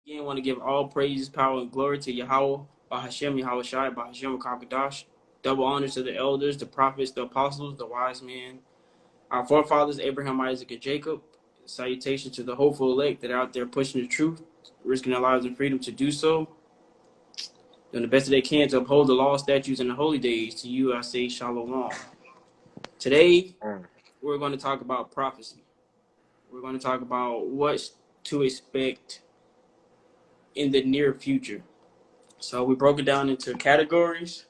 Again, want to give all praise, power, and glory to Yahweh, Bahashem, Yahweh Shai, Bahashem, Kakadash. Double honor to the elders, the prophets, the apostles, the wise men, our forefathers, Abraham, Isaac, and Jacob. Salutation to the hopeful elect that are out there pushing the truth, risking their lives and freedom to do so, doing the best that they can to uphold the law, statutes, and the holy days. To you, I say Shalom. Today, we're going to talk about prophecy. We're going to talk about what to expect in the near future. So we broke it down into categories.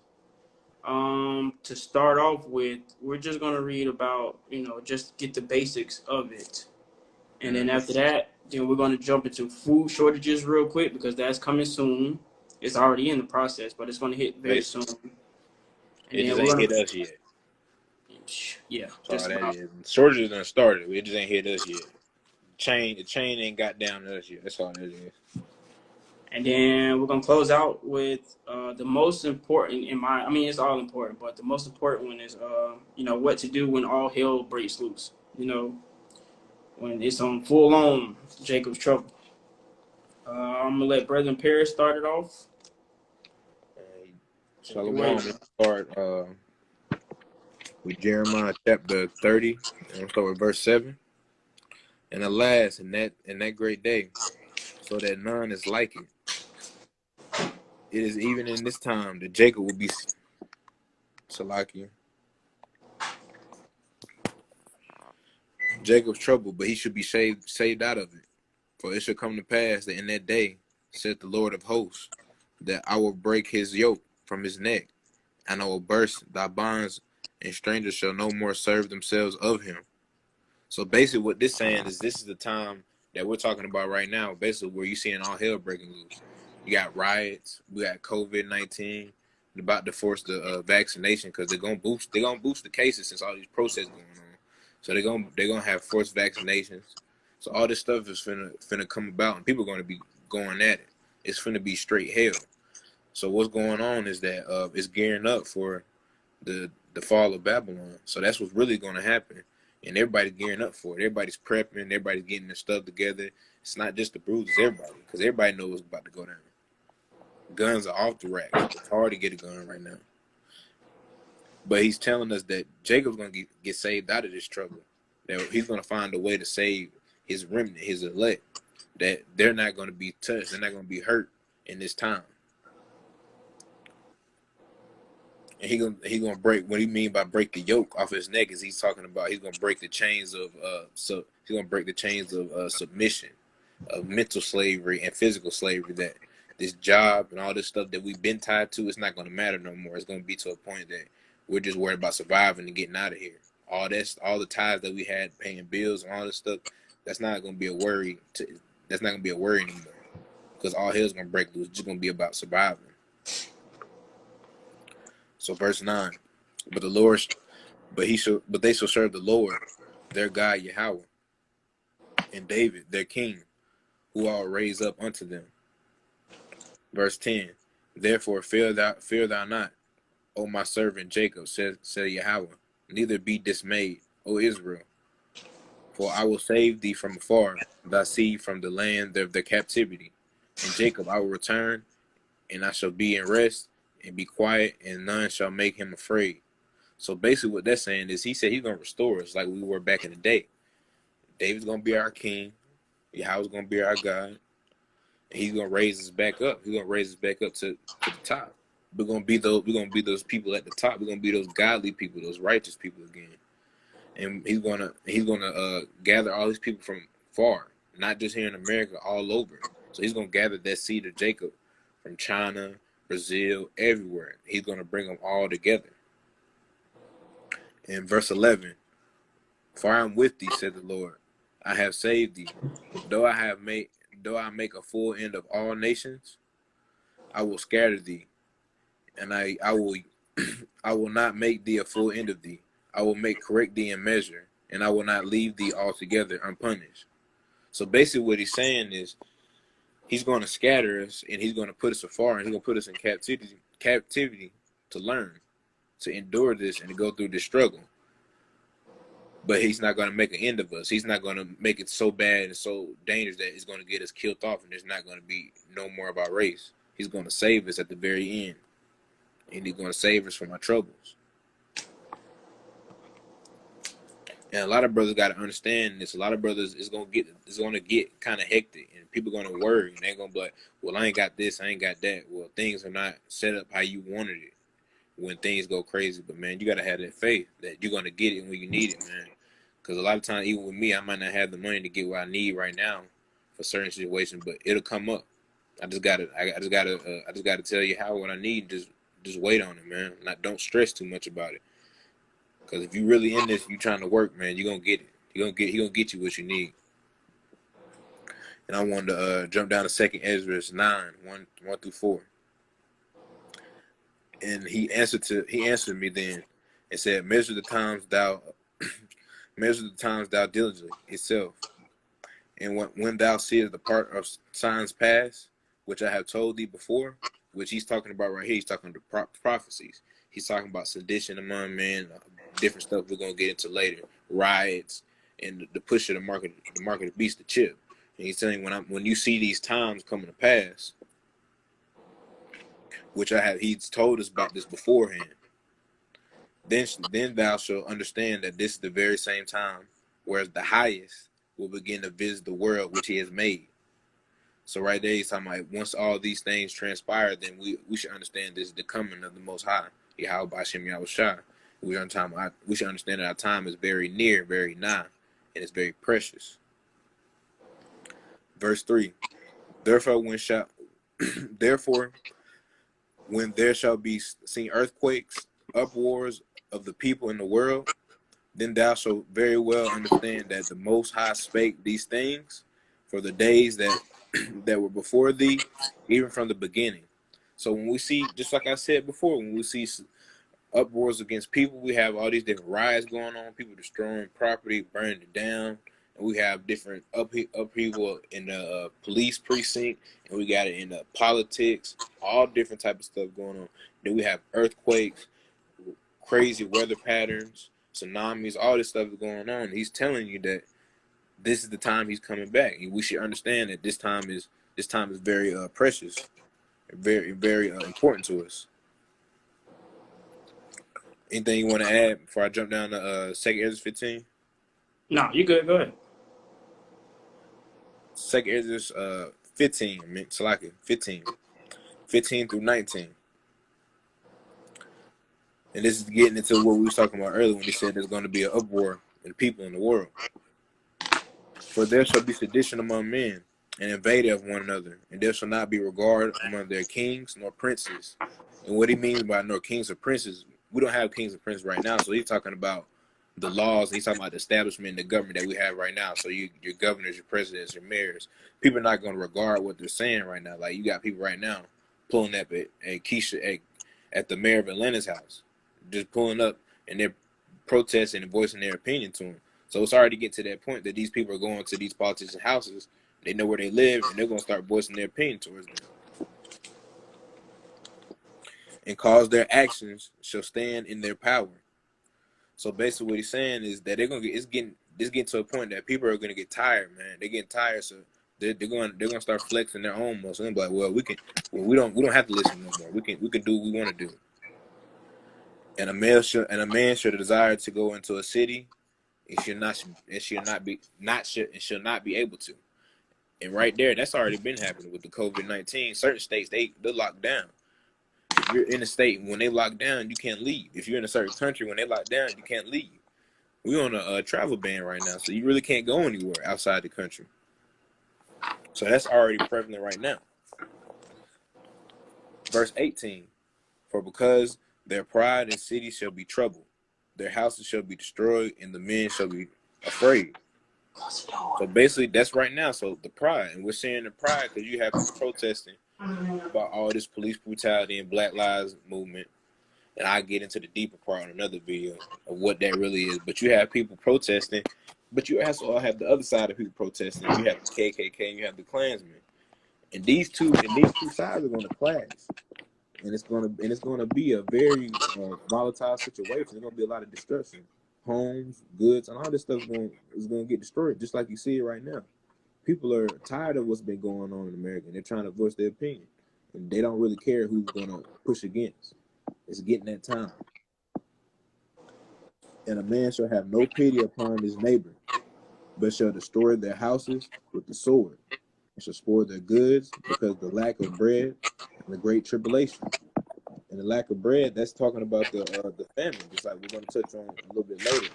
To start off with, we're just gonna read about, just get the basics of it. And then after that, then we're gonna jump into food shortages real quick because that's coming soon. It's already in the process, but it's gonna hit very soon. And it just ain't hit us yet. Yeah, that's all that is. Shortages done started. It just ain't hit us yet. The chain ain't got down to us yet. That's all that is. And then we're gonna close out with the most important it's all important, but the most important one is what to do when all hell breaks loose. When it's on full on Jacob's trouble. I'm gonna let Brother Paris start it off. Shalom. Let's start with Jeremiah chapter 30. I'm gonna start with verse 7. And alas, in that great day, so that none is like it. It is even in this time that Jacob will be Salakia. Jacob's trouble, but he should be saved out of it. For it shall come to pass that in that day, saith the Lord of hosts, that I will break his yoke from his neck, and I will burst thy bonds, and strangers shall no more serve themselves of him. So basically what this saying is this is the time that we're talking about right now, basically where you're seeing all hell breaking loose. You got riots, we got COVID-19, about to force the vaccination because they're gonna boost the cases since all these protests going on. So they're gonna have forced vaccinations. So all this stuff is finna come about, and people are gonna be going at it. It's finna be straight hell. So what's going on is that it's gearing up for the fall of Babylon. So that's what's really gonna happen, and everybody's gearing up for it. Everybody's prepping. Everybody's getting their stuff together. It's not just the bruisers, everybody, because everybody knows what's about to go down. Guns are off the rack. It's hard to get a gun right now. But he's telling us that Jacob's going to get saved out of this trouble. That he's going to find a way to save his remnant, his elect. That they're not going to be touched. They're not going to be hurt in this time. And he gonna break. What he mean by break the yoke off his neck is he's talking about he's going to break the chains of submission, of mental slavery and physical slavery. That this job and all this stuff that we've been tied to, it's not going to matter no more. It's going to be to a point that we're just worried about surviving and getting out of here. All the ties that we had, paying bills and all this stuff, that's not going to be a worry. That's not going to be a worry anymore, because all hell's going to break loose. It's just going to be about surviving. So verse 9, but they shall serve the Lord, their God Yahweh, and David, their king, who I will raise up unto them. Verse 10, therefore fear thou not, O my servant Jacob, said Yahweh, neither be dismayed, O Israel. For I will save thee from afar, thy seed from the land of their captivity. And Jacob I will return, and I shall be in rest, and be quiet, and none shall make him afraid. So basically what that's saying is he said he's going to restore us like we were back in the day. David's going to be our king. Yahweh's going to be our God. And he's going to raise us back up. He's going to raise us back up to the top. We're gonna be those people at the top. We're gonna be those godly people, those righteous people again. And he's gonna gather all these people from far, not just here in America, all over. So he's gonna gather that seed of Jacob from China, Brazil, everywhere. He's gonna bring them all together. In verse 11, for I am with thee, said the Lord. I have saved thee. Though I make a full end of all nations, I will scatter thee. And I will not make thee a full end of thee. I will correct thee in measure, and I will not leave thee altogether unpunished. So basically what he's saying is he's going to scatter us, and he's going to put us afar, and he's going to put us in captivity to learn, to endure this, and to go through this struggle. but he's not going to make an end of us. He's not going to make it so bad and so dangerous that it's going to get us killed off, and there's not going to be no more of our race. He's going to save us at the very end, and he's going to save us from our troubles. And a lot of brothers got to understand this. A lot of brothers is going to get kind of hectic, and people going to worry, and they're going to be like, well, I ain't got this, I ain't got that. Well, things are not set up how you wanted it when things go crazy. But, man, you got to have that faith that you're going to get it when you need it, man. Because a lot of times, even with me, I might not have the money to get what I need right now for certain situations, but it'll come up. I just gotta tell you what I need. Just wait on it, man. Don't stress too much about it. Because if you really in this, you trying to work, man, you're gonna get it. He gonna get you what you need. And I wanted to jump down to 2nd Ezra 9:1-4. And he answered me then and said, measure the times thou diligently itself. And when thou seest the part of signs past, which I have told thee before, which he's talking about right here, he's talking to prophecies. He's talking about sedition among men, different stuff we're gonna get into later, riots, and the push of the market of the beast, the chip. And he's telling when you see these times coming to pass, which he's told us about this beforehand. Then thou shalt understand that this is the very same time, whereas the highest will begin to visit the world which he has made. So right there, he's talking about once all these things transpire, then we should understand this is the coming of the Most High, Yahweh B'Shem Yahushua. We should understand that our time is very near, very nigh, and it's very precious. Verse 3. Therefore, when there shall be seen earthquakes, uproars of the people in the world, then thou shalt very well understand that the Most High spake these things for the days that were before thee, even from the beginning. So when we see, just like I said before, when we see uproars against people, we have all these different riots going on, people destroying property, burning it down, and we have different upheaval in the police precinct, and we got it in the politics, all different type of stuff going on. Then we have earthquakes, crazy weather patterns, tsunamis, all this stuff is going on. He's telling you that this is the time he's coming back. We should understand that this time is very precious, very, very important to us. Anything you want to add before I jump down to 2nd Ezra 15? No, you good. Go ahead. 2nd Ezra 15, I mean, Salaki, 15 through 19. And this is getting into what we were talking about earlier when he said there's going to be an uproar in people in the world. For there shall be sedition among men, and invader of one another, and there shall not be regard among their kings nor princes. And what he means by nor kings or princes, we don't have kings and princes right now, so he's talking about the laws, he's talking about the establishment and the government that we have right now. So your governors, your presidents, your mayors, people are not going to regard what they're saying right now. Like you got people right now pulling up at Keisha at the mayor of Atlanta's house, just pulling up, and they're protesting and voicing their opinion to him. So it's already get to that point that these people are going to these politicians' houses. They know where they live, and they're going to start voicing their opinion towards them. And cause their actions shall stand in their power. So basically what he's saying is that they're going to it's getting to a point that people are going to get tired, man. They're getting tired, so they're going to start flexing their own muscles. And be like, well, we don't have to listen no more. We can do what we want to do. And a man should desire to go into a city, it should not be able to. And right there, that's already been happening with the COVID-19. Certain states, they're locked down. If you're in a state, when they lock down, you can't leave. If you're in a certain country, when they lock down, you can't leave. We're on a travel ban right now, so you really can't go anywhere outside the country. So that's already prevalent right now. Verse 18, for because their pride and city shall be troubled, their houses shall be destroyed, and the men shall be afraid. So basically, that's right now. So the pride, and we're seeing the pride because you have people protesting about all this police brutality and Black Lives Movement. And I get into the deeper part on another video of what that really is. But you have people protesting, but you also have the other side of people protesting. You have the KKK and you have the Klansmen, and these two sides are going to clash, and it's going to be a very volatile situation. There's going to be a lot of destruction. homes, goods, and all this stuff is going to get destroyed, just like you see it right now. People are tired of what's been going on in America, and they're trying to voice their opinion, and they don't really care who's going to push against. It's getting that time. And a man shall have no pity upon his neighbor, but shall destroy their houses with the sword, and shall spoil their goods because of the lack of bread and the great tribulation. And the lack of bread, that's talking about the famine, just like we're going to touch on a little bit later.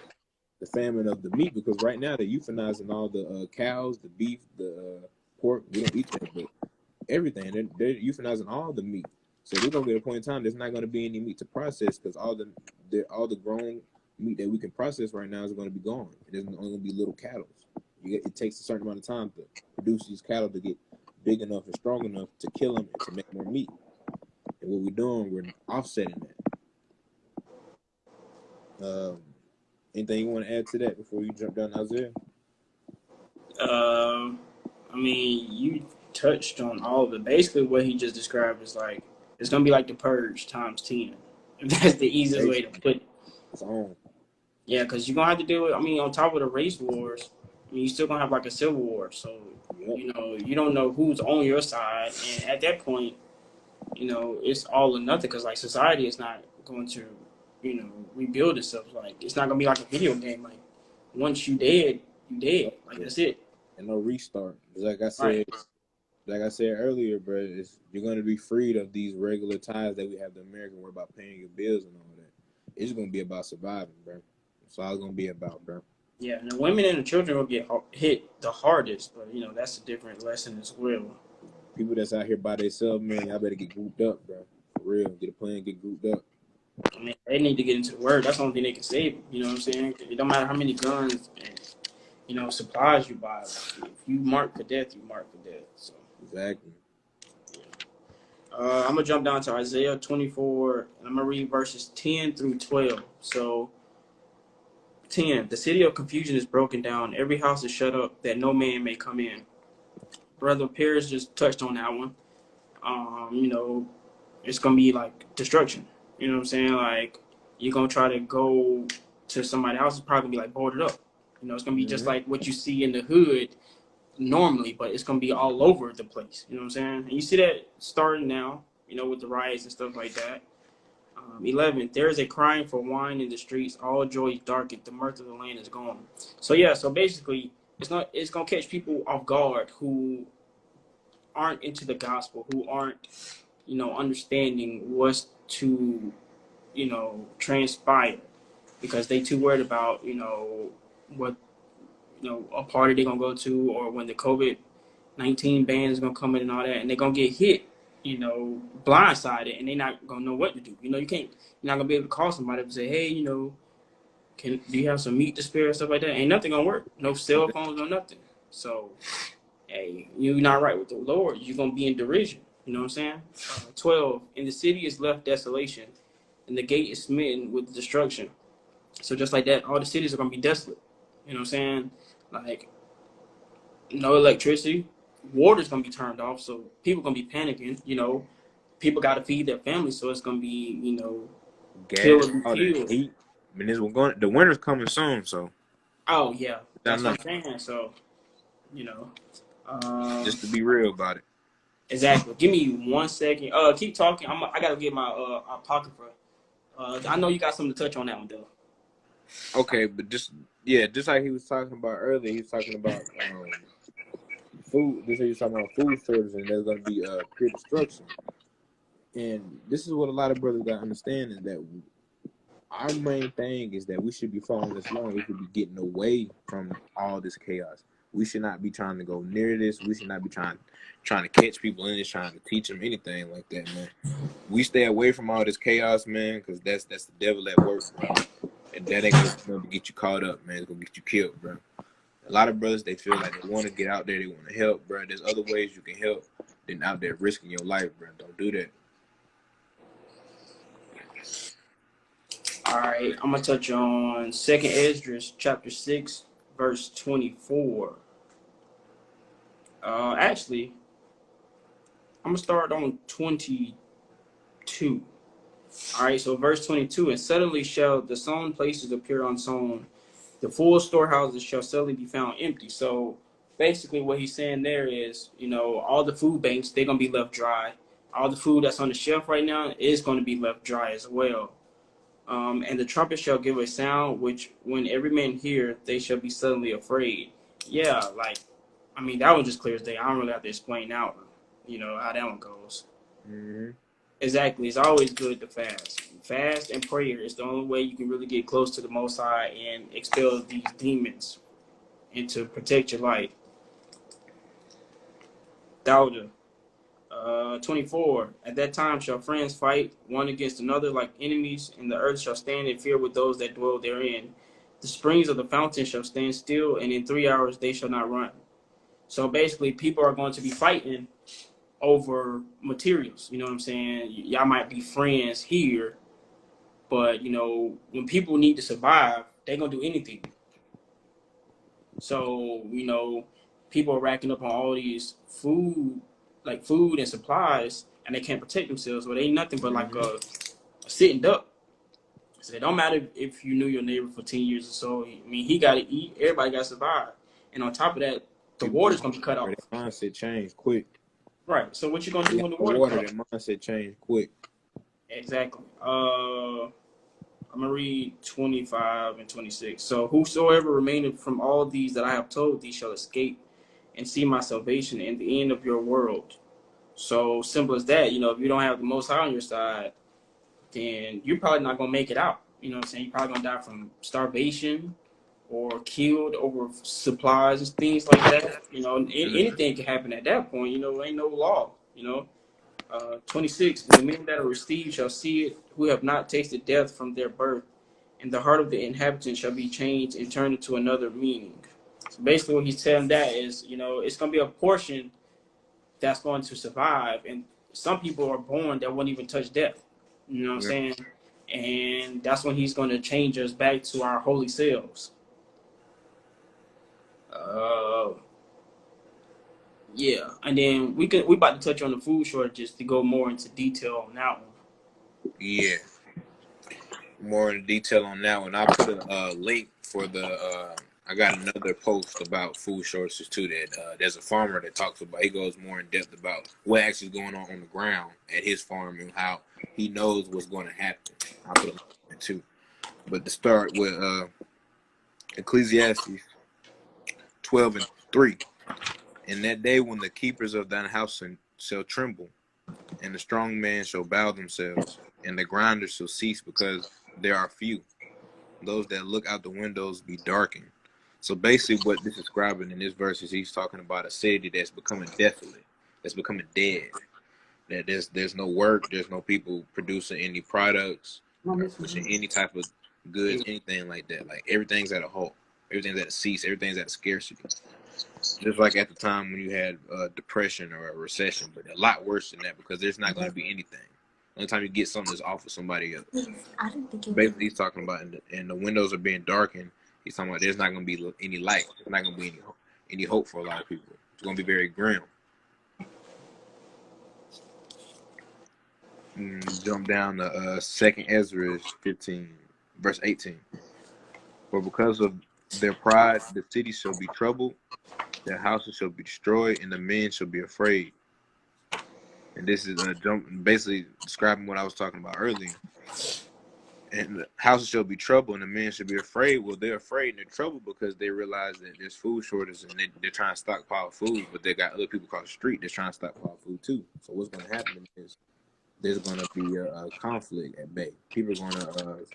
The famine of the meat, because right now they're euthanizing all the cows, the beef, the pork. We don't eat that, but everything. They're euthanizing all the meat. So we're going to get a point in time there's not going to be any meat to process because all the grown meat that we can process right now is going to be gone. There's only going to be little cattle. It takes a certain amount of time to produce these cattle to get big enough and strong enough to kill them and to make more meat. And what we're doing, we're offsetting that. Anything you want to add to that before you jump down Isaiah? I mean, you touched on all of it. Basically, what he just described is like it's gonna be like the Purge times 10. That's the easiest way to put it. It's on. Yeah, because you're gonna have to deal with. I mean, on top of the race wars, I mean, you're still gonna have like a civil war. So you know, you don't know who's on your side, and at that point, you know, it's all or nothing. Because like society is not going to, you know, rebuild itself. Like it's not gonna be like a video game. Like once you dead, you dead. Like that's it. And no restart. Like I said, Right. like I said earlier, bro, you're gonna be freed of these regular ties that we have to America. We're about paying your bills and all that. It's gonna be about surviving, bro. That's all it's gonna be about, bro. Yeah, and the women and the children will get hit the hardest, but you know that's a different lesson as well. People that's out here by themselves, man, y'all better get grouped up, bro. For real, get a plan, get grouped up. I mean, they need to get into the word. That's the only thing they can save them. You know what I'm saying? It don't matter how many guns and you know supplies you buy. Like, if you mark for death, you mark for death. So Exactly. I'm gonna jump down to Isaiah 24, and I'm gonna read verses 10 through 12. So 10, the city of confusion is broken down. Every house is shut up, that no man may come in. Brother Pierce just touched on that one. You know, it's gonna be like destruction. You know what I'm saying? Like you're gonna try to go to somebody's house, it's probably gonna be like boarded up. You know, it's gonna be just like what you see in the hood normally, but it's gonna be all over the place. You know what I'm saying? And you see that starting now. You know, with the riots and stuff like that. 11. There is a crying for wine in the streets. All joy is darkened. The mirth of the land is gone. So yeah. So basically, it's gonna catch people off guard who aren't into the gospel, who aren't, you know, understanding what's to, you know, transpire, because they too worried about, you know, what, you know, a party they're gonna go to, or when the COVID-19 ban is gonna come in and all that, and they're gonna get hit, you know, blindsided, and they're not gonna know what to do. You know, you're not gonna be able to call somebody and say, hey, you know, do you have some meat to spare and stuff like that? Ain't nothing gonna work. No cell phones, no nothing. So hey, you're not right with the Lord, you're going to be in derision. You know what I'm saying? 12, and the city is left desolation, and the gate is smitten with destruction. So just like that, all the cities are going to be desolate. You know what I'm saying? Like, no electricity, water's going to be turned off, so people going to be panicking. You know, people got to feed their families, so it's going to be, you know, Gas, all that heat. I mean, the winter's coming soon, so. Oh, yeah. That's what I'm saying. So, you know. Just to be real about it. Exactly. Give me 1 second. Keep talking. I gotta get my apocrypha. I know you got something to touch on that one though. Okay, but just like he was talking about earlier, he was talking about food. He was talking about food shortage, and there's gonna be pure destruction. And this is what a lot of brothers got to understand, is that our main thing is that we should be following this law. We should be getting away from all this chaos. We should not be trying to go near this. We should not be trying to catch people in this, trying to teach them anything like that, man. We stay away from all this chaos, man, because that's the devil at work, bro. And that ain't going to get you caught up, man. It's going to get you killed, bro. A lot of brothers, they feel like they want to get out there. They want to help, bro. There's other ways you can help than out there risking your life, bro. Don't do that. All right, I'm gonna touch on 2nd Esdras chapter 6 verse 24. Actually, I'm gonna start on 22. All right, so verse 22, and suddenly shall the sown places appear unsown. The full storehouses shall suddenly be found empty. So basically what he's saying there is, all the food banks, they're going to be left dry. All the food that's on the shelf right now is going to be left dry as well. And the trumpet shall give a sound, which when every man hear, they shall be suddenly afraid. Yeah, that one just clear as day. I don't really have to explain out, how that one goes. Mm-hmm. Exactly. It's always good to fast. Fast and prayer is the only way you can really get close to the Most High and expel these demons and to protect your life. Dauda. 24. At that time shall friends fight one against another like enemies, and the earth shall stand in fear with those that dwell therein. The springs of the fountain shall stand still, and in 3 hours they shall not run. So basically, people are going to be fighting over materials. You know what I'm saying? Y'all might be friends here, but when people need to survive, they're gonna do anything. So people are racking up on all these food and supplies, and they can't protect themselves. Well, they ain't nothing but like a sitting duck. So it don't matter if you knew your neighbor for 10 years or so. He got to eat. Everybody got to survive. And on top of that, the water's gonna be cut off. Their mindset changed quick. Right. So what you gonna do when the The water water, cut off? their mindset changed quick. Exactly. I'm going to read 25 and 26. So whosoever remaineth from all these that I have told thee shall escape and see my salvation in the end of your world. So simple as that. If you don't have the Most High on your side, then you're probably not going to make it out. You know what I'm saying? You're probably going to die from starvation or killed over supplies and things like that. Anything can happen at that point. Ain't no law, 26, the men that are received shall see it, who have not tasted death from their birth, and the heart of the inhabitant shall be changed and turned into another meaning. So basically what he's telling that is, it's going to be a portion that's going to survive, and some people are born that won't even touch death. You know what I'm saying? And that's when he's going to change us back to our holy selves. Yeah, and then we about to touch on the food shortages to go more into detail on that one. Yeah. More in detail on that one. I put a link for I got another post about food shortages too. That there's a farmer that talks about. He goes more in depth about what actually is going on the ground at his farm and how he knows what's going to happen. I put a link there too. But to start with Ecclesiastes 12:3. In that day when the keepers of thine house shall tremble, and the strong man shall bow themselves, and the grinders shall cease because there are few. Those that look out the windows be darkened. So basically what this is describing in this verse is he's talking about a city that's becoming desolate, that's becoming dead. That there's no work, there's no people producing any products, or pushing any type of goods, anything like that. Like everything's at a halt, everything's at a cease, everything's at a scarcity. Just like at the time when you had depression or a recession, but a lot worse than that because there's not going to be anything. Only time you get something is off of somebody else. Basically, he's talking about, and the windows are being darkened. He's talking about there's not going to be any light. There's not going to be any hope for a lot of people. It's going to be very grim. Jump down to 2nd Ezra 15, verse 18. For because of their pride, the city shall be troubled, their houses shall be destroyed, and the men shall be afraid. And this is basically describing what I was talking about earlier. And the houses shall be troubled, and the men shall be afraid. Well, they're afraid and they're troubled because they realize that there's food shortage, and they're trying to stockpile food, but they got other people across the street that's trying to stockpile food too. So what's going to happen is there's going to be a conflict at bay. People are going to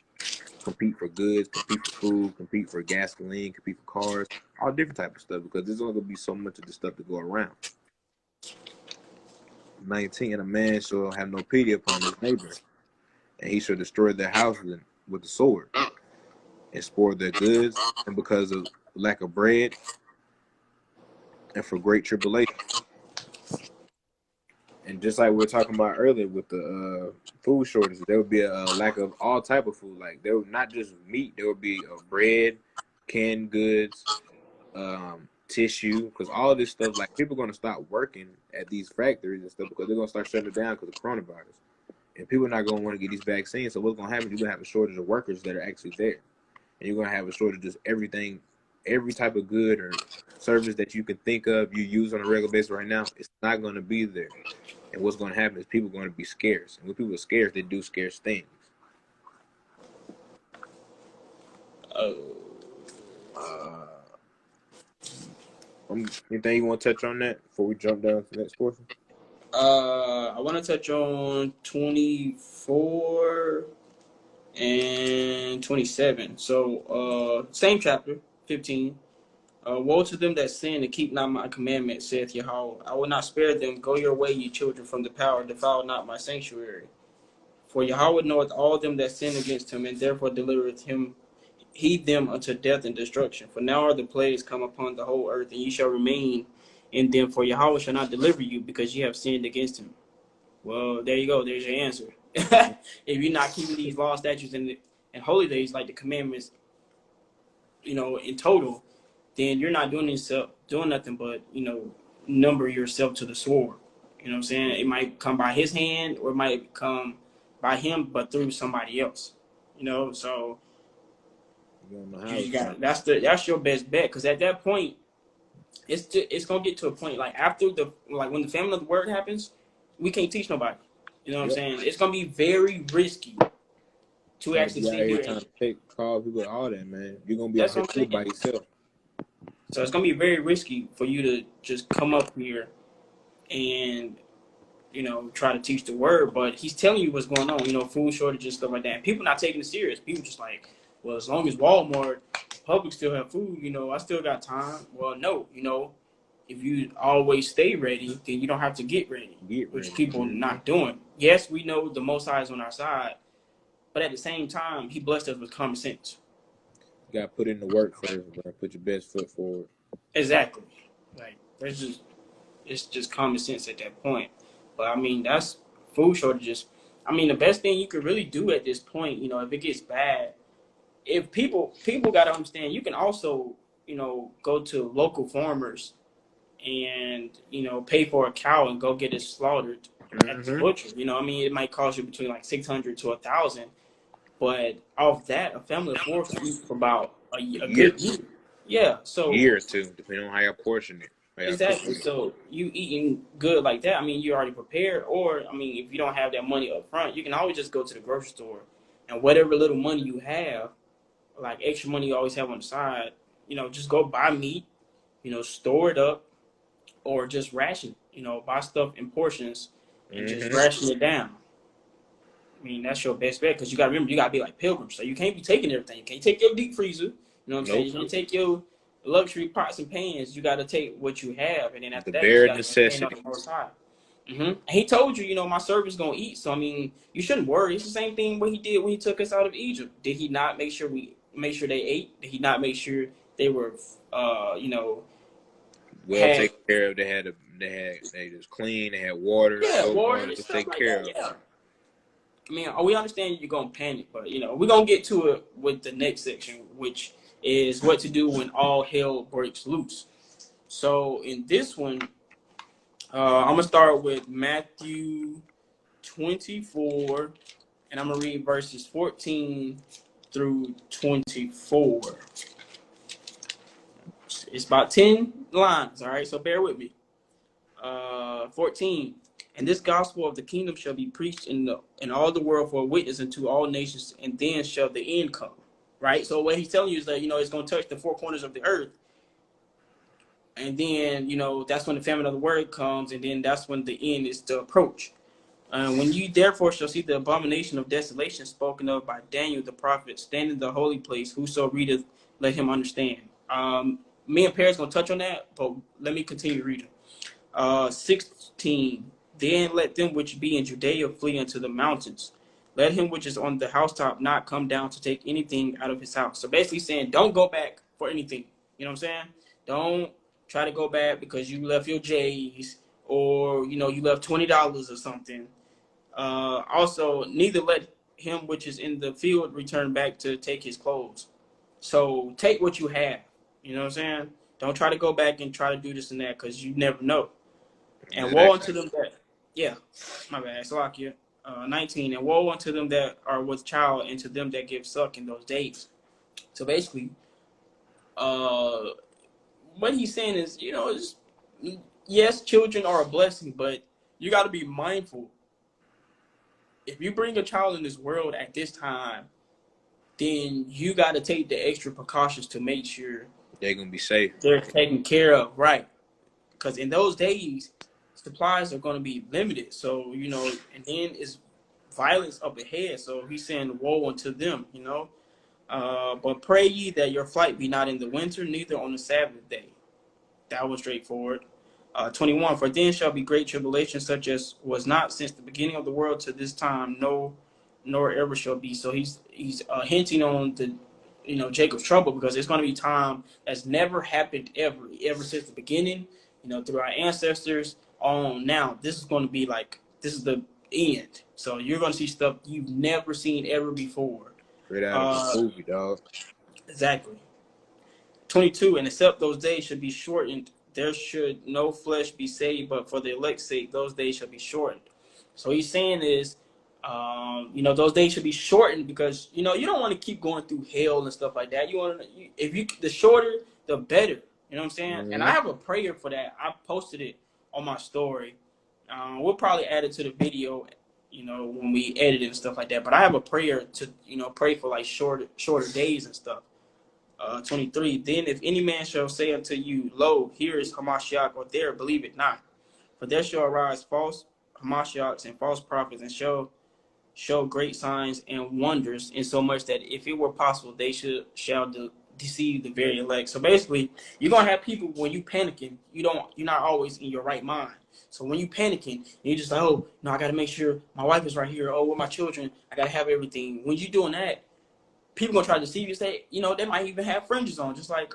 compete for goods, compete for food, compete for gasoline, compete for cars, all different type of stuff because there's only going to be so much of this stuff to go around. 19, and a man shall have no pity upon his neighbor, and he shall destroy their houses with the sword, and spoil their goods, and because of lack of bread, and for great tribulation. And just like we were talking about earlier with the food shortages, there would be a lack of all type of food. Like there would not just meat, there would be bread, canned goods, tissue, because all of this stuff, like people are going to stop working at these factories and stuff because they're going to start shutting it down because of coronavirus. And people are not going to want to get these vaccines. So what's going to happen? You're going to have a shortage of workers that are actually there. And you're going to have a shortage of everything, every type of good or service that you can think of, you use on a regular basis right now. It's not going to be there. And what's going to happen is people are going to be scarce. And when people are scarce, they do scarce things. Anything you want to touch on that before we jump down to the next portion? I want to touch on 24 and 27. So, same chapter, 15. Woe to them that sin and keep not my commandment, saith Yahweh. I will not spare them. Go your way, ye children, from the power. Defile not my sanctuary. For Yahweh knoweth all them that sin against him, and therefore delivereth him them unto death and destruction. For now are the plagues come upon the whole earth, and ye shall remain in them. For Yahweh shall not deliver you, because ye have sinned against him. Well, there you go. There's your answer. If you're not keeping these law, statutes, and holy days, like the commandments, in total, then you're not doing nothing but, number yourself to the sword. You know what I'm saying? It might come by his hand, or it might come by him, but through somebody else. So that's your best bet, because at that point, it's gonna get to a point like after when the famine of the word happens, we can't teach nobody. You know what I'm saying? It's gonna be very risky to actually sit here and call people, all that, man. You're gonna be out here by yourself. So it's gonna be very risky for you to just come up here and try to teach the word. But he's telling you what's going on. Food shortages, stuff like that. And people not taking it serious. People just like, well, as long as Walmart, Publix still have food, I still got time. Well, no, if you always stay ready, then you don't have to get ready. Which people are not doing. Yes, we know the Most High is on our side, but at the same time, he blessed us with common sense. You got to put in the work first, bro. Put your best foot forward. Exactly. Like, it's just common sense at that point. But, I mean, that's food shortages. I mean, the best thing you could really do at this point, if it gets bad, if people got to understand, you can also, go to local farmers and, pay for a cow and go get it slaughtered at the butcher. It might cost you between like $600 to $1,000. But off that, a family of four can eat for about a good year. Yeah, so year or two, depending on how you portion it. Exactly. So you eating good like that, you're already prepared. Or, if you don't have that money up front, you can always just go to the grocery store and whatever little money you have, like extra money you always have on the side, just go buy meat, store it up, or just ration, buy stuff in portions and just ration it down. That's your best bet, because you got to remember, you got to be like pilgrims. So you can't be taking everything. You can't take your deep freezer. You know what I'm saying? You can't take your luxury pots and pans. You got to take what you have. And then after that, you got to depend on the Most High. And he told you, my servants going to eat. So, you shouldn't worry. It's the same thing what he did when he took us out of Egypt. Did he not make sure they ate? Did he not make sure they were, well taken care of? They was clean. They had water. Yeah, water to take care of. Yeah. We understand you're going to panic, but, we're going to get to it with the next section, which is what to do when all hell breaks loose. So in this one, I'm going to start with Matthew 24, and I'm going to read verses 14 through 24. It's about 10 lines, all right? So bear with me. 14. And this gospel of the kingdom shall be preached in all the world for a witness unto all nations, and then shall the end come. Right? So what he's telling you is that, it's going to touch the four corners of the earth. And then, that's when the famine of the word comes, and then that's when the end is to approach. When you therefore shall see the abomination of desolation spoken of by Daniel the prophet stand in the holy place, whoso readeth, let him understand. Me and Perry's going to touch on that, but let me continue reading. 16. Then let them which be in Judea flee unto the mountains. Let him which is on the housetop not come down to take anything out of his house. So basically saying, don't go back for anything. You know what I'm saying? Don't try to go back because you left your J's, or, you left $20 or something. Also, neither let him which is in the field return back to take his clothes. So take what you have. You know what I'm saying? Don't try to go back and try to do this and that, because you never know. And woe unto them that, yeah, my bad, Salakia. 19, and woe unto them that are with child, and to them that give suck in those days. So basically, what he's saying is, yes, children are a blessing, but you got to be mindful. If you bring a child in this world at this time, then you got to take the extra precautions to make sure they're gonna be safe. they're taken care of, right? Because in those days, supplies are going to be limited. So, and then it's violence up ahead. So he's saying, woe unto them, But pray ye that your flight be not in the winter, neither on the Sabbath day. That was straightforward. 21, for then shall be great tribulation, such as was not since the beginning of the world to this time, no, nor ever shall be. So he's hinting on the, Jacob's trouble, because it's going to be time that's never happened ever since the beginning, through our ancestors on now. This is going to be like, this is the end. So you're going to see stuff you've never seen ever before. Straight out of a movie, dog. Exactly. 22, and except those days should be shortened, there should no flesh be saved, but for the elect's sake, those days shall be shortened. So he's saying is, those days should be shortened because, you don't want to keep going through hell and stuff like that. The shorter, the better. You know what I'm saying? Mm-hmm. And I have a prayer for that. I posted it on my story. We'll probably add it to the video, when we edit it and stuff like that. But I have a prayer to, pray for like shorter days and stuff. 23, then if any man shall say unto you, lo, here is Hamashiach, or there, believe it not. For there shall arise false Hamashiachs and false prophets, and show great signs and wonders, insomuch that if it were possible, they shall deceive the very elect. So basically, you're gonna have people when you panicking, you're not always in your right mind. So when you panicking, you're just like, oh, no, I gotta make sure my wife is right here. Oh, with my children, I gotta have everything. When you doing that, people gonna try to deceive you. Say, they might even have fringes on, just like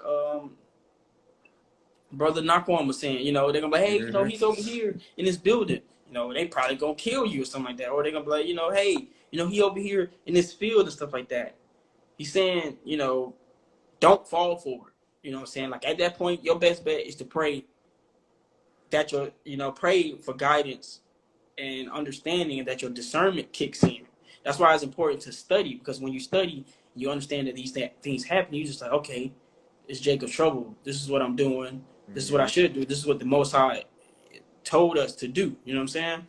Brother Naquan was saying. They're gonna be like, hey, Mm-hmm. He's over here in this building. They probably gonna kill you or something like that. Or they're gonna be like, hey, he over here in this field and stuff like that. He's saying, don't fall for it. You know what I'm saying? Like at that point, your best bet is to pray that pray for guidance and understanding, and that your discernment kicks in. That's why it's important to study, because when you study, you understand that these things happen. You just like, okay, it's Jacob's trouble. This is what I'm doing. This is what I should do. This is what the Most High told us to do. You know what I'm saying?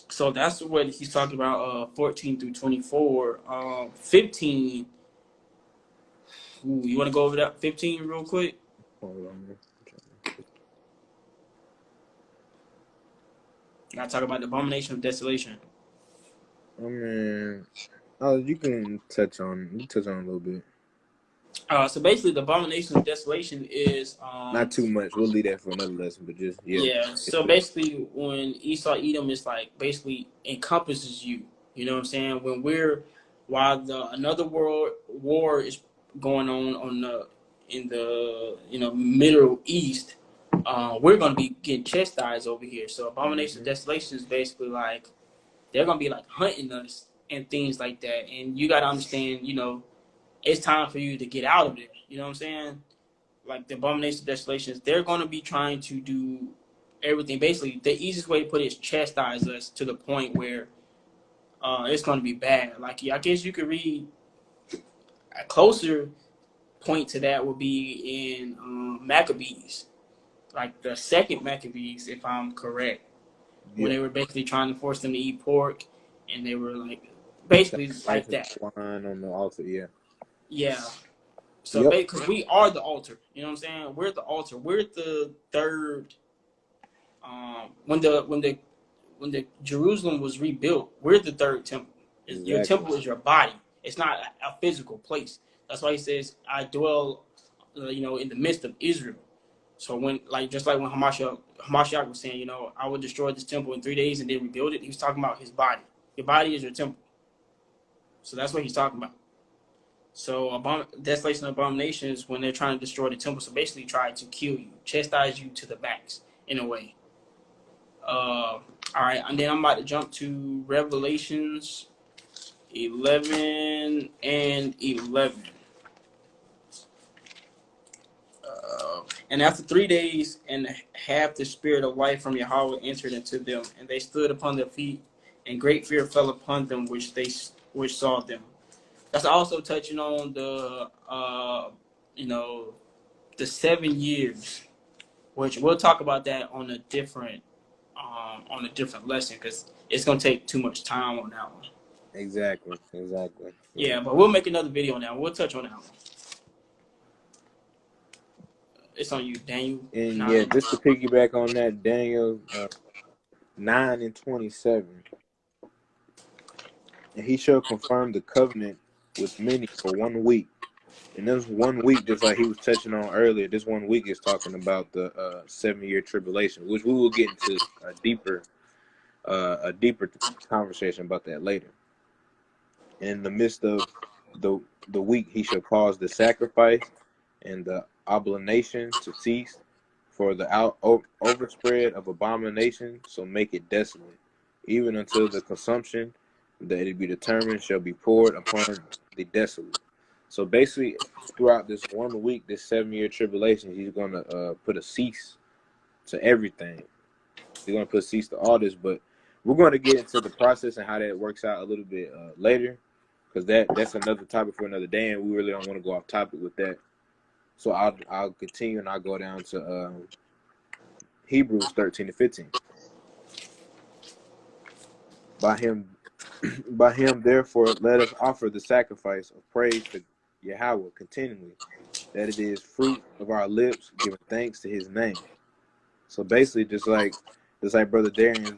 So that's what he's talking about, 14 through 24. 15, you want to go over that 15 real quick? Hold on. I gotta talk about the abomination of desolation. I mean, you can touch on a little bit. So basically, the abomination of desolation is not too much. We'll leave that for another lesson, but just yeah. So basically, when Esau Edom is like basically encompasses you. You know what I'm saying? While another world war is going on in the Middle East, we're gonna be getting chastised over here. So abomination of desolation is basically like they're gonna be like hunting us and things like that. And you gotta understand, it's time for you to get out of it. You know what I'm saying? Like the abomination of desolations, they're gonna be trying to do everything. Basically, the easiest way to put it is chastise us to the point where it's gonna be bad. Like I guess you could read a closer point to that would be in Maccabees, like the second Maccabees, if I'm correct, when they were basically trying to force them to eat pork, and they were like basically like that. Swine on the altar, yeah. Yeah. So because we are the altar, you know what I'm saying? We're the altar. We're the third. When the Jerusalem was rebuilt, we're the third temple. Exactly. Your temple is your body. It's not a physical place. That's why he says, "I dwell, in the midst of Israel." So just like when Hamashiach was saying, I will destroy this temple in 3 days and then rebuild it. He was talking about his body. Your body is your temple. So that's what he's talking about. So desolation and abominations when they're trying to destroy the temple. So basically try to kill you, chastise you to the max in a way. All right, and then I'm about to jump to Revelations 11 and 11. And after 3 days and half, the spirit of life from Yahweh entered into them, and they stood upon their feet, and great fear fell upon them which saw them. That's also touching on the the 7 years, which we'll talk about that on a different lesson because it's gonna take too much time on that one. Exactly. Yeah, but we'll make another video on that one. We'll touch on that one. It's on you, Daniel. And yeah, just to piggyback on that, Daniel 9:27, and he shall confirm the covenant with many for 1 week. And this 1 week, just like he was touching on earlier, this 1 week is talking about the 7-year tribulation, which we will get into a deeper conversation about that later. In the midst of the week, he shall cause the sacrifice and the oblation to cease, for the overspread of abomination, so make it desolate, even until the consumption that it be determined shall be poured upon the desolate. So basically, throughout this 1 week, this 7-year tribulation, he's going to put a cease to everything. He's going to put a cease to all this, but we're going to get into the process and how that works out a little bit later, because that's another topic for another day, and we really don't want to go off topic with that. So I'll continue, and I'll go down to Hebrews 13-15. By him, therefore, let us offer the sacrifice of praise to Yahweh continually, that it is fruit of our lips, giving thanks to his name. So basically, just like Brother Darian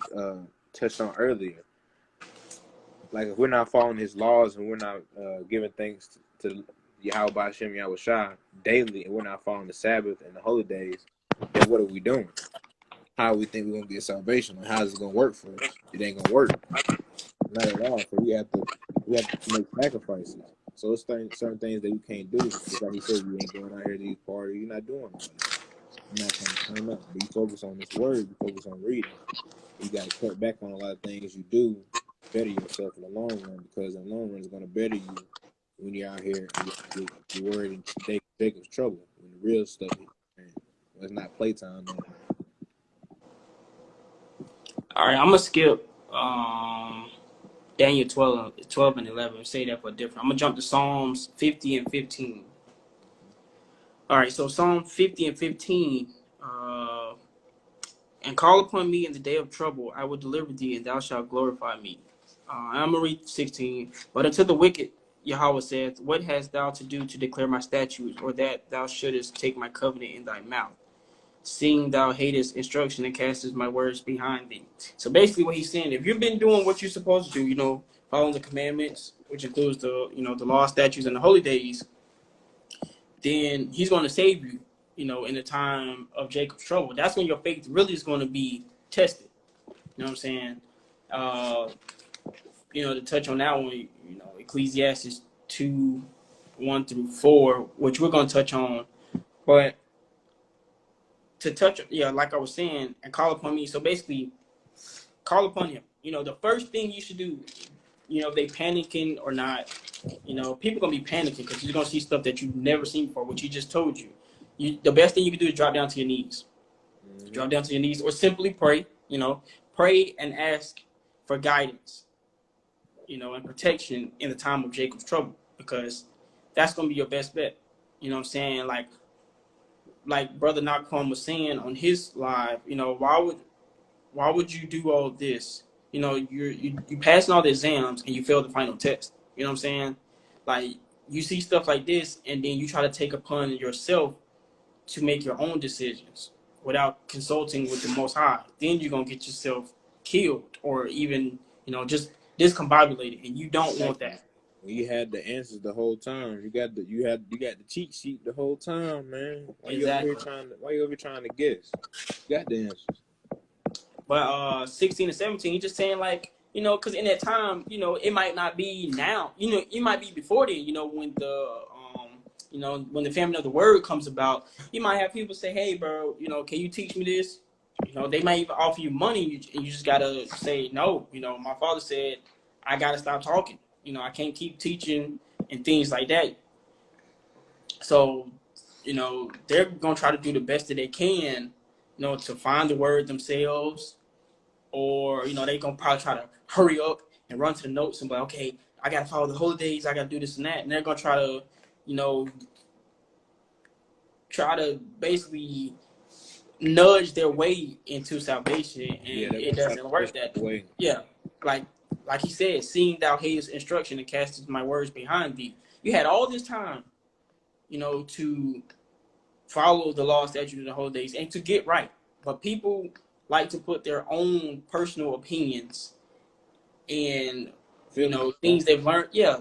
touched on earlier, like if we're not following his laws and we're not giving thanks to Yahweh B'Hashem Yahweh Shai daily, and we're not following the Sabbath and the holy days, then what are we doing? How we think we're gonna get salvation? Like, how is it gonna work for us? It ain't gonna work. Not at all. So we have to make sacrifices. So it's certain things that you can't do. Just like he said, you ain't going out here to these parties. You're not doing that. You're not trying to turn up. But you focus on this word. You focus on reading. You got to cut back on a lot of things you do to better yourself in the long run, because in the long run it's going to better you when you're out here and you're worried in Jacob's trouble. When the real stuff is, it's not playtime. No. All right, I'm gonna skip Daniel 12 and 11. Say that for different. I'm gonna jump to Psalms 50 and 15. All right, so Psalm 50 and 15. And call upon me in the day of trouble, I will deliver thee, and thou shalt glorify me. I'm gonna read 16. But unto the wicked, Yahweh saith, what hast thou to do to declare my statutes, or that thou shouldest take my covenant in thy mouth? Seeing thou hatest instruction and castest my words behind thee. So basically what he's saying, if you've been doing what you're supposed to do, following the commandments, which includes the law, statutes, and the holy days, then he's going to save you, in the time of Jacob's trouble. That's when your faith really is going to be tested. You know what I'm saying? To touch on that one, Ecclesiastes 2:1-4, which we're going to touch on. But to touch, like I was saying, and call upon me. So basically, call upon him. The first thing you should do, if they panicking or not, people going to be panicking because you're going to see stuff that you've never seen before, which he just told you. The best thing you can do is drop down to your knees. Mm-hmm. Drop down to your knees or simply pray, pray and ask for guidance, and protection in the time of Jacob's trouble, because that's going to be your best bet. You know what I'm saying? Like Brother Nakwam was saying on his live, why would you do all this? You passing all the exams and you fail the final test. You know what I'm saying? Like, you see stuff like this and then you try to take upon yourself to make your own decisions without consulting with the Most High. Then you're gonna get yourself killed or even, just discombobulated, and you don't want that. You had the answers the whole time. You got the cheat sheet the whole time, man. Why you over here trying to guess? You got the answers. But 16 and 17, he's just saying, like, because in that time, it might not be now. It might be before then. When when the famine of the word comes about, you might have people say, "Hey, bro, can you teach me this?" They might even offer you money, and you just gotta say no. My father said I gotta stop talking. I can't keep teaching and things like that. So, they're gonna try to do the best that they can, to find the word themselves, or they gonna probably try to hurry up and run to the notes and be like, okay, I gotta follow the holy days, I gotta do this and that, and they're gonna try to, you know, basically nudge their way into salvation, and it doesn't work that way. Yeah, like he said, seeing thou his instruction and castest my words behind thee. You had all this time, you know, to follow the law, statutes, and the holy days, and to get right. But people like to put their own personal opinions and, you know, things they've learned. Yeah,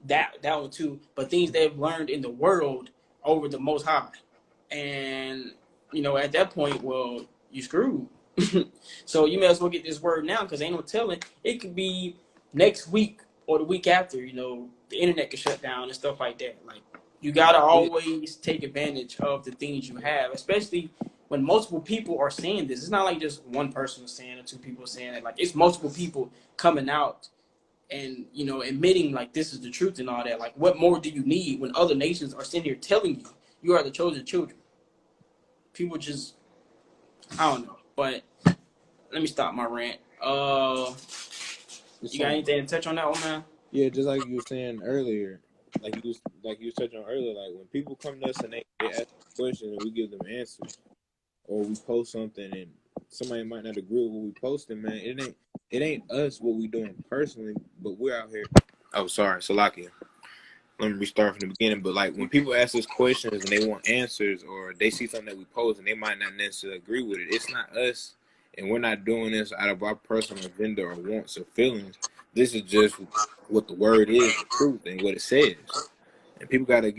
that one too. But things they've learned in the world over the Most High, and you know, at that point, well, you screwed. So you may as well get this word now, because ain't no telling. It could be next week or the week after. You know, the internet could shut down and stuff like that. Like, you gotta always take advantage of the things you have, especially when multiple people are saying this. It's not like just one person is saying it, 2 people are saying it. Like, it's multiple people coming out and, you know, admitting like this is the truth and all that. Like, what more do you need when other nations are sitting here telling you you are the chosen children? People just, I don't know. But let me stop my rant. You got anything to touch on that one, man? Yeah, just like you were saying earlier, like you was touching on earlier, like when people come to us and they ask questions and we give them answers, or we post something and somebody might not agree with what we posting, man, it ain't us what we doing personally, but we're out here. Oh, sorry, Salakia. Let me restart from the beginning. But like when people ask us questions and they want answers, or they see something that we post and they might not necessarily agree with it, it's not us, and we're not doing this out of our personal agenda or wants or feelings. This is just what the word is, the truth, and what it says. And people gotta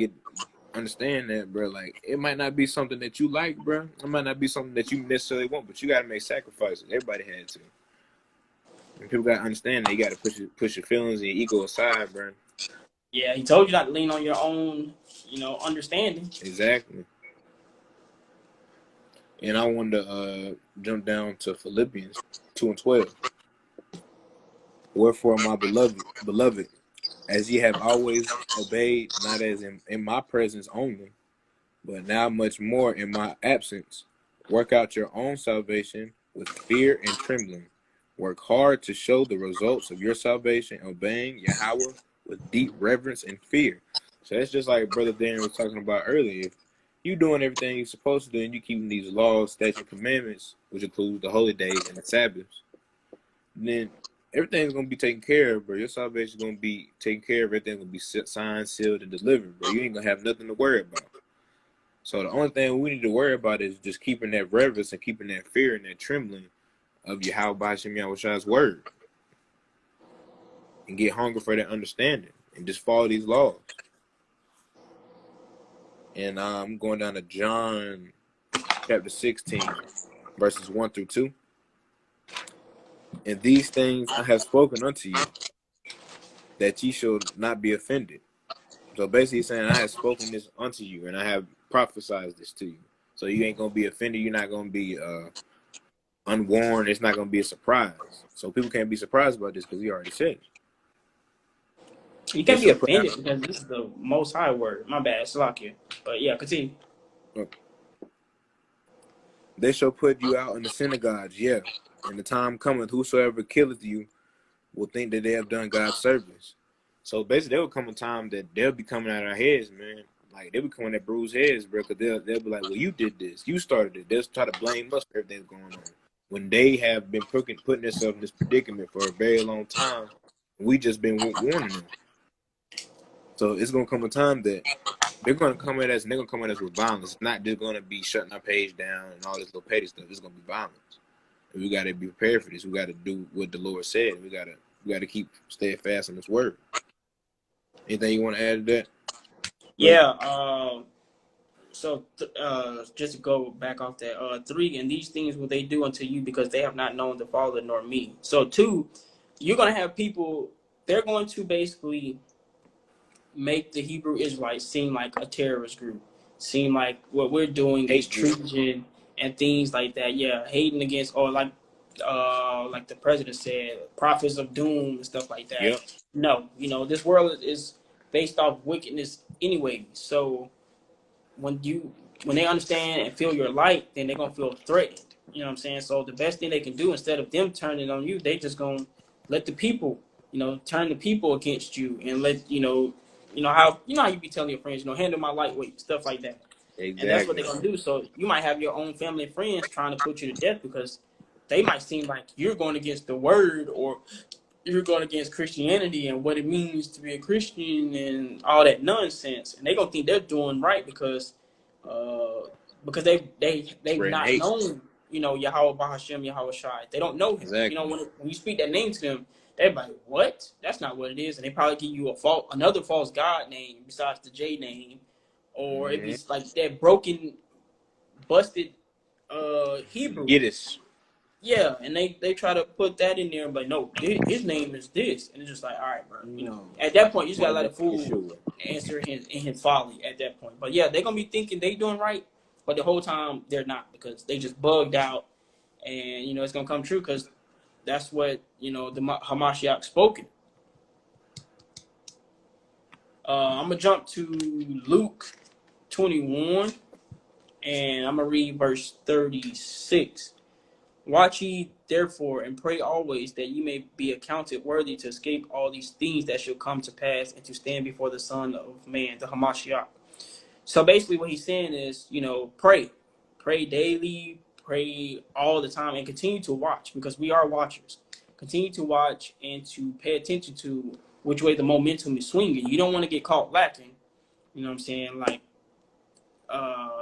understand that, bro. Like, it might not be something that you like, bro. It might not be something that you necessarily want, but you gotta make sacrifices. Everybody had to. And people gotta understand that you gotta push your feelings and your ego aside, bro. Yeah, he told you not to lean on your own, you know, understanding. Exactly. And I wanted to jump down to Philippians 2:12. Wherefore, my beloved, as ye have always obeyed, not as in my presence only, but now much more in my absence, work out your own salvation with fear and trembling. Work hard to show the results of your salvation, obeying Yahweh with deep reverence and fear. So that's just like Brother Darren was talking about earlier. If you doing everything you're supposed to do and you keeping these laws, statutes, commandments, which includes the holy days and the Sabbaths, then everything's gonna be taken care of, bro. Your salvation's gonna be taken care of. Everything's gonna be signed, sealed, and delivered, bro. You ain't gonna have nothing to worry about. So the only thing we need to worry about is just keeping that reverence and keeping that fear and that trembling of Yahweh B'Shem Yahweh's word, and get hungry for that understanding and just follow these laws. And I'm going down to John chapter 16, verses 1 through 2. And these things I have spoken unto you, that ye shall not be offended. So basically he's saying, I have spoken this unto you, and I have prophesied this to you. So you ain't going to be offended. You're not going to be unwarned. It's not going to be a surprise. So people can't be surprised about this because he already said it. You can't be offended because this is the Most High word. My bad, Salakia. But yeah, continue. Okay. They shall put you out in the synagogues, yeah. And the time cometh, whosoever killeth you will think that they have done God's service. So basically, there will come a time that they'll be coming out of our heads, man. Like, they'll be coming at bruised heads, bro, because they'll be like, well, you did this. You started it. They'll try to blame us for everything going on. When they have been putting themselves in this predicament for a very long time, we just been warning them. So it's going to come a time that they're going to come at us, and they're going to come at us with violence. It's not just going to be shutting our page down and all this little petty stuff. It's going to be violence. And we got to be prepared for this. We got to do what the Lord said. We got to keep steadfast on His word. Anything you want to add to that? Yeah. So just to go back off that, 3, and these things will they do unto you because they have not known the Father nor me. So 2, you're going to have people, they're going to basically make the Hebrew Israelites seem like a terrorist group, seem like what we're doing is treason and things like that. Yeah, hating against, or like the president said, prophets of doom and stuff like that. Yep. No, you know, this world is based off wickedness anyway. So when they understand and feel your light, then they're gonna feel threatened. You know what I'm saying? So the best thing they can do, instead of them turning on you, they just gonna let the people, turn the people against you, and let how you be telling your friends, handle my lightweight, stuff like that. And that's what Exactly. they're gonna do. So you might have your own family and friends trying to put you to death because they might seem like you're going against the word, or you're going against Christianity and what it means to be a Christian and all that nonsense. And they're gonna think they're doing right uh, because they've Spreading not hate. known, Yahweh Bahashem, Yahweh Shai. They don't know him. Exactly. When you speak that name to them, they're like, what? That's not what it is. And they probably give you another false God name besides the J name, or if it's like that broken, busted Hebrew. Giddish. Yeah, and they try to put that in there, but no, his name is this, and it's just like, all right, bro. At that point, you just gotta let a fool answer in his folly. At that point, but yeah, they're gonna be thinking they doing right, but the whole time they're not, because they just bugged out, and it's gonna come true because that's what the Hamashiach spoken. I'm gonna jump to Luke 21, and I'm gonna read verse 36. Watch ye therefore and pray always, that ye may be accounted worthy to escape all these things that shall come to pass, and to stand before the Son of Man, the Hamashiach. So basically what he's saying is, pray. Pray daily, pray all the time, and continue to watch, because we are watchers. Continue to watch and to pay attention to which way the momentum is swinging. You don't want to get caught lacking. You know what I'm saying? Like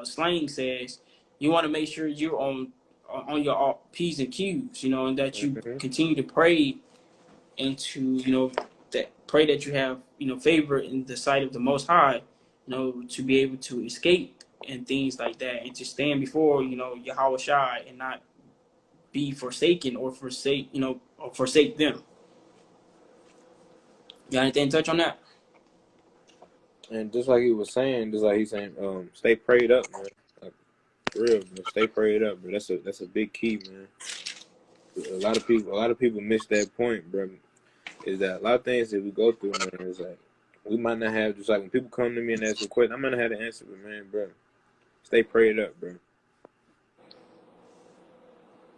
slang says, you want to make sure you're on your P's and Q's, and that you continue to pray into, pray that you have, favor in the sight of the Most High, to be able to escape and things like that, and to stand before, Yahweh Shai, and not be forsaken or forsake them. You got anything to touch on that? And just like he was saying, stay prayed up, man. Like, for real, man. Stay prayed up, bro. That's a big key, man. A lot of people miss that point, bro. Is that a lot of things that we go through, man? Is like we might not have, just like when people come to me and ask a question, I might not have the answer, but man, bro, stay prayed up, bro.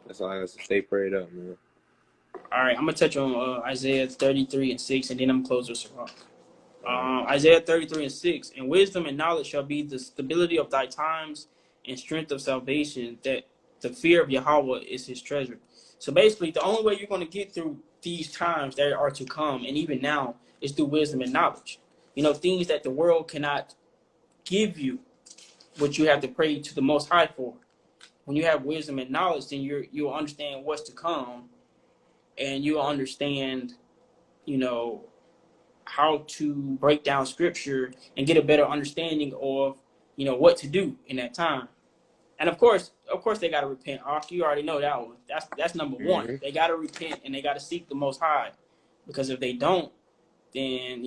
That's all I got to stay prayed up, man. All right, I'm gonna touch on Isaiah 33:6, and then I'm gonna close with Sirach. Isaiah 33:6, and wisdom and knowledge shall be the stability of thy times, and strength of salvation, that the fear of Yahweh is his treasure. So basically, the only way you're going to get through these times that are to come, and even now, is through wisdom and knowledge. Things that the world cannot give you, but you have to pray to the Most High for. When you have wisdom and knowledge, then you'll understand what's to come, and you'll understand, how to break down scripture and get a better understanding of, what to do in that time. And of course they got to repent. You already know that one. That's number one. They got to repent, and they got to seek the Most High, because if they don't, then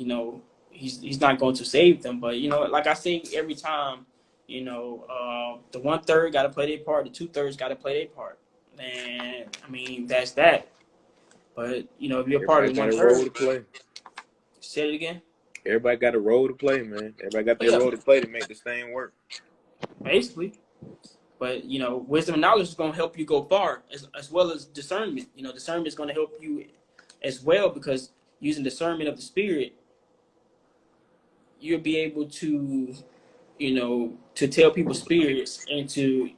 he's not going to save them. But like I say every time, the 1/3 got to play their part, the 2/3 got to play their part, and I mean that's that. But if you're part of the 1/3, say it again. Everybody got a role to play, man. Everybody got their role to play to make this thing work. Basically. But, wisdom and knowledge is going to help you go far, as well as discernment. Discernment is going to help you as well, because using discernment of the spirit, you'll be able to, to tell people's spirits, and to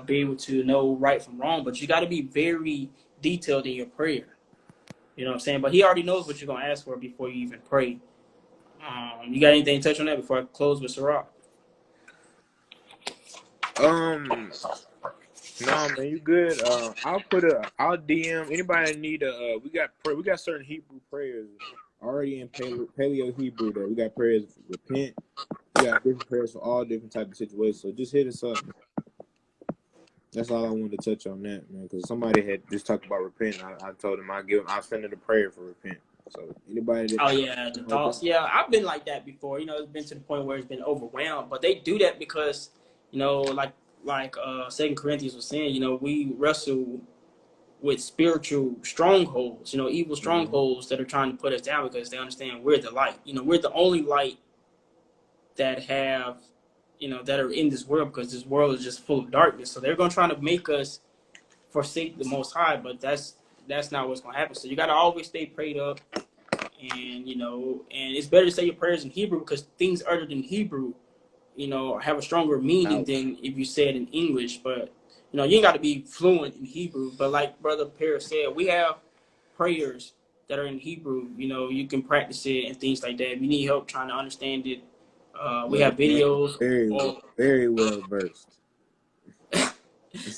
be able to know right from wrong. But you got to be very detailed in your prayer. You know what I'm saying? But he already knows what you're going to ask for before you even pray. You got anything to touch on that before I close with Sirach? No, man, you good. I'll DM anybody that need we got certain Hebrew prayers already in Paleo Hebrew that we got prayers for repent. We got different prayers for all different types of situations. So just hit us up. That's all I wanted to touch on that, man. Because somebody had just talked about repent. I told him I'll send it a prayer for repent. So anybody that the thoughts. Yeah, I've been like that before. It's been to the point where it's been overwhelmed. But they do that because, like 2 Corinthians was saying, we wrestle with spiritual strongholds, evil strongholds that are trying to put us down, because they understand we're the light. We're the only light that have, that are in this world, because this world is just full of darkness. So they're going to try to make us forsake the Most High, but that's that's not what's gonna happen. So you gotta always stay prayed up, and and it's better to say your prayers in Hebrew because things uttered in Hebrew, have a stronger meaning Ouch. than if you say it in English. But you ain't got to be fluent in Hebrew. But like Brother Paris said, we have prayers that are in Hebrew. You can practice it and things like that. If you need help trying to understand it, we Brother have Ken, videos. very well versed.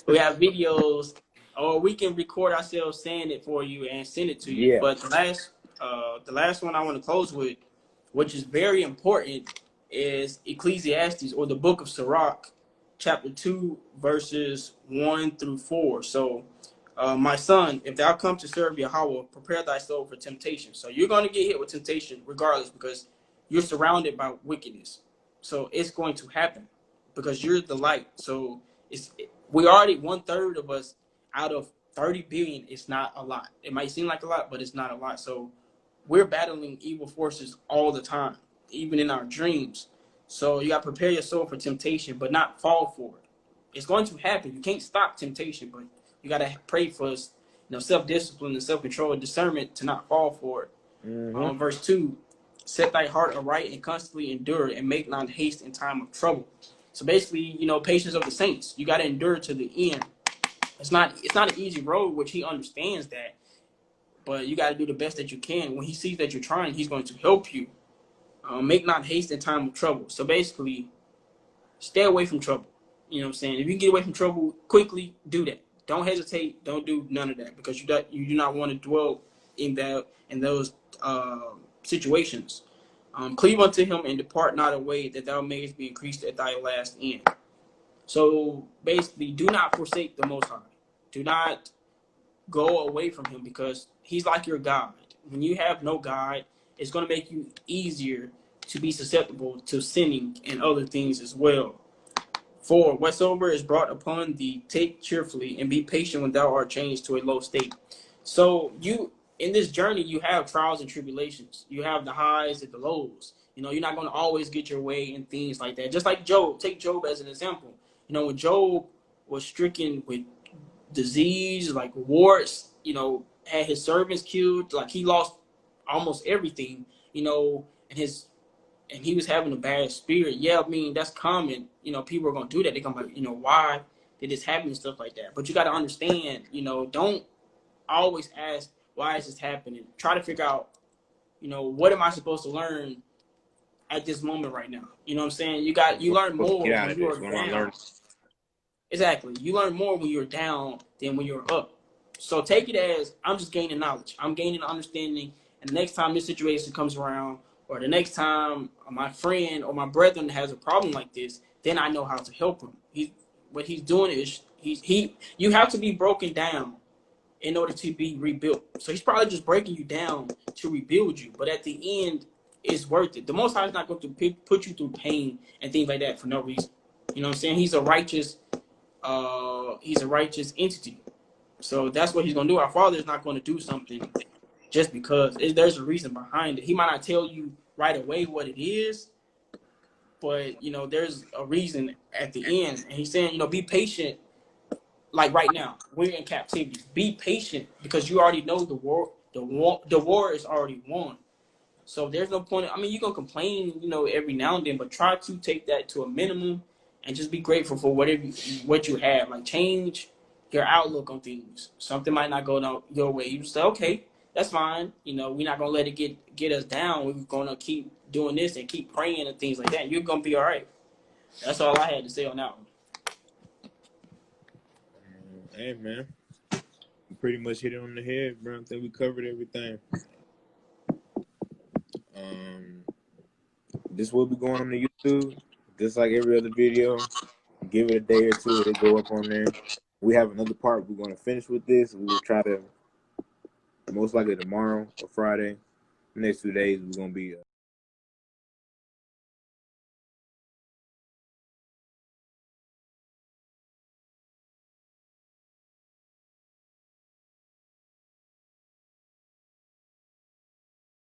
We have videos, or we can record ourselves saying it for you and send it to you. Yeah. But the last one I want to close with, which is very important, is Ecclesiastes, or the book of Sirach, chapter 2, verses 1 through 4. So, my son, if thou come to serve Yahweh, prepare thy soul for temptation. So you're going to get hit with temptation regardless, because you're surrounded by wickedness. So it's going to happen because you're the light. So we already 1/3 of us out of 30 billion. It's not a lot. It might seem like a lot, but it's not a lot. So we're battling evil forces all the time, even in our dreams. So you got to prepare your soul for temptation, but not fall for it. It's going to happen. You can't stop temptation, but you got to pray for self-discipline and self-control and discernment to not fall for it. Verse 2, set thy heart aright and constantly endure, and make not haste in time of trouble. So basically, patience of the saints. You got to endure to the end. It's not an easy road, which he understands that, but you got to do the best that you can. When he sees that you're trying, he's going to help you. Make not haste in time of trouble. So basically, stay away from trouble. You know what I'm saying? If you can get away from trouble quickly, do that. Don't hesitate. Don't do none of that, because you do not want to dwell in those situations. Cleave unto him and depart not away, that thou mayest be increased at thy last end. So basically, do not forsake the Most High. Do not go away from him, because he's like your God. When you have no God, it's going to make you easier to be susceptible to sinning and other things as well. For whatsoever is brought upon thee, take cheerfully, and be patient when thou art changed to a low state. So in this journey, you have trials and tribulations. You have the highs and the lows. You're not going to always get your way and things like that. Just like Job. Take Job as an example. When Job was stricken with disease, like warts, had his servants killed, like he lost almost everything, and he was having a bad spirit. Yeah, I mean, that's common. People are going to do that. They're going to like, why did this happen and stuff like that. But you got to understand, don't always ask, why is this happening? Try to figure out, what am I supposed to learn at this moment right now? You know what I'm saying? You learn more when you are down. Exactly. You learn more when you're down than when you're up. So take it as, I'm just gaining knowledge. I'm gaining understanding. And the next time this situation comes around, or the next time my friend or my brethren has a problem like this, then I know how to help him. What he's doing is you have to be broken down in order to be rebuilt. So he's probably just breaking you down to rebuild you. But at the end, it's worth it. The Most High is not going to put you through pain and things like that for no reason. You know what I'm saying? He's a righteous entity. So that's what he's going to do. Our Father is not going to do something just because. There's a reason behind it. He might not tell you right away what it is, but there's a reason at the end. And he's saying, be patient. Like right now, we're in captivity. Be patient, because you already know the war is already won. So there's no point. You're gonna complain, every now and then, but try to take that to a minimum and just be grateful for what you have. Like, change your outlook on things. Something might not go down your way. You just say, okay, that's fine. We're not gonna let it get us down. We're gonna keep doing this and keep praying and things like that. You're gonna be all right. That's all I had to say on that one. Hey, man. We pretty much hit it on the head, bro. I think we covered everything. This will be going on the YouTube, just like every other video. Give it a day or two, it'll go up on there. We have another part we're going to finish with this. We will try to, most likely tomorrow or Friday. The next 2 days, we're going to be